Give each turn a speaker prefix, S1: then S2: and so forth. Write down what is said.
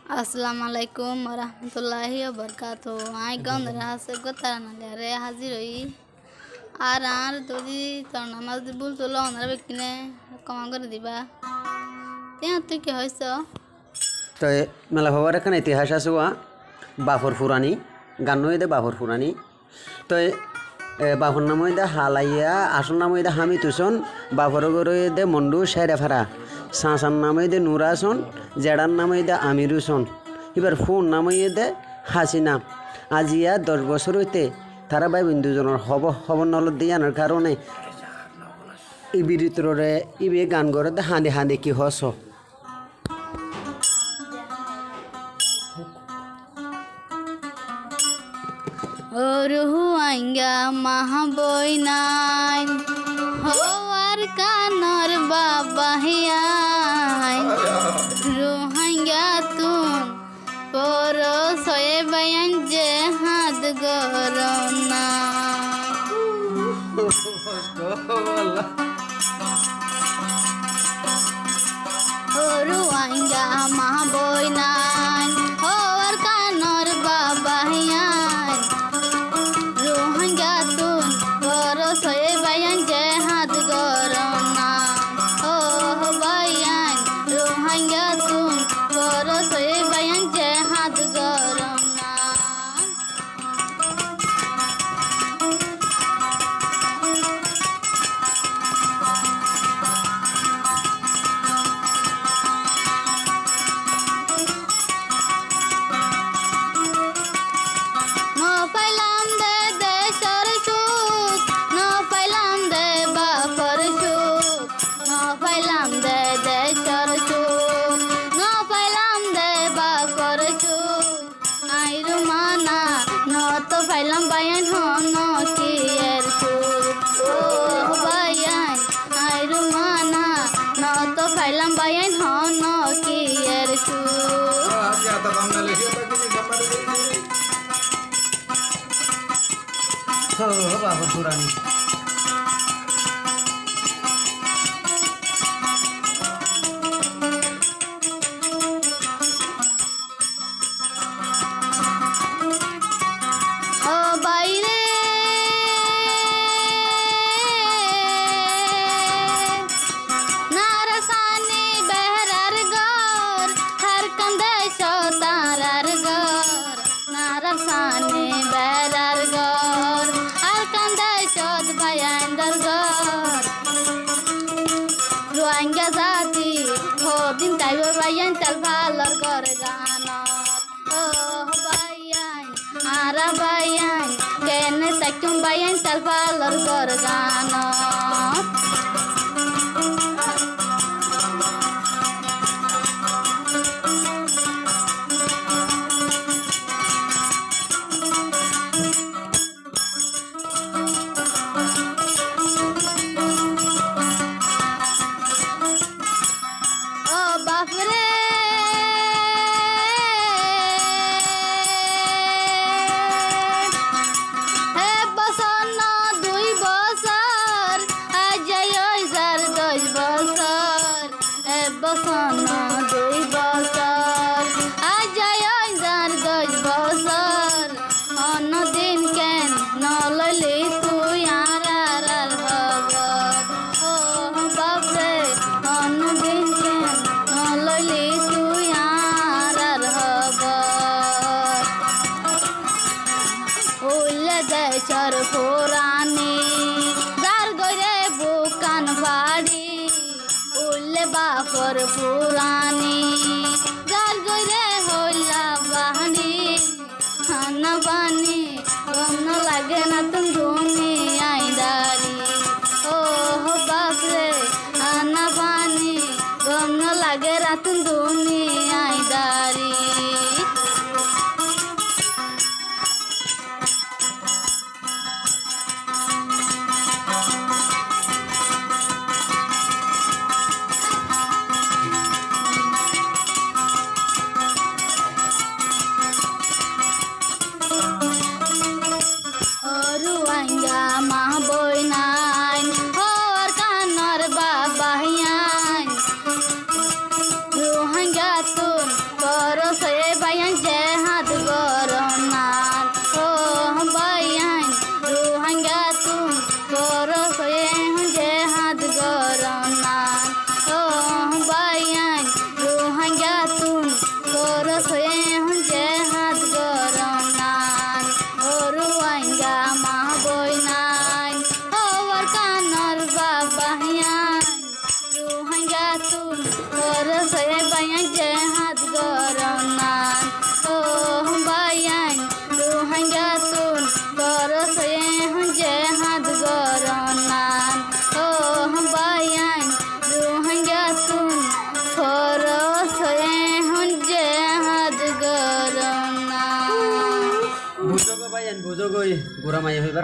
S1: আসসালামু আলাইকুম রহমতুল্লাহি বরকাত আই গন্ধরা আছে গোতারা নালে হাজির হই আর যদি তোর নামাজ ভুল তোলো ওনারা বেকিনে ক্ষমা করে দিবা তুই কি হয়েছ
S2: তো মেলা হওয়ার এখানে ইতিহাস আছে বাফর ফুরানি গান দে বাফর ফুরানি তো বাফর নাম দে হালাইয়া আসল নাম দে হামি তুসন বাফর দে মন্ডু সেরেফারা সাঁসার নাম দে নুরাসন জেডার নাম দে আমিরুসন এবার ফোন নাম দে হাসিনা আজিয়া 10 বছর হইতে তারা ভাই বিন্দুজনের খবর নলত দিয়ে আনার কারণে ইবিরিতরে ইবে গান করে দে হাঁদে হাঁদে কি হস
S1: রুহুয়াঙ্গা মাহবই নাই হওয়ার কানর বাবা হিয়াই রুহাঙ্গা তুম পর সয়ে বয়ান যে হাত গরনা রুহাঙ্গা মাহবই নাই হওয়ার কানর বাবা হিয়াই রোহাঙ্গা তুন বড় সয়ে বায়ান যে হাত গরনা ও বায়ান রোহাঙ্গা তুন বড় সয়ে বায়ান যে হাত গরনা তো ফাইলাম বায়ান হন কি এর ও বায়ান আইরু মানা ন তো ফাইলাম বায়ান হন কি এর
S2: বাফর ফুরানি
S1: বাইরে নারসানি বেহরার গর হর কন্দে তারার গর নারসানি বেহরার গর হর কন্দে শোদ ভয়ান্দর গর রোহিঙ্গা জাতি দিন তাইব বায়ান তাল ভালর গর গানত ও বায়ান আরা bayan kene sakum bayan talvalor gorgano oh bafre বসনা 2 বছর আজ যার 10 বছর অন্যদিন কেন নললি তুই আর হবর ও বাপরে অন্যদিন কেন নললি তুই আর হবর উল্লে দেশর পুরানি যার গরে বুকান বাড়ি উল্লে বাফর পুরানি যার গরে হইলা বাহানি খানা বানি গম লাগে না তুম ধুনি আইদারি ও বাপরে খানা বানি গম লাগে না তুম ধুনি আইদারি
S2: গই গুড়া মাই হইবার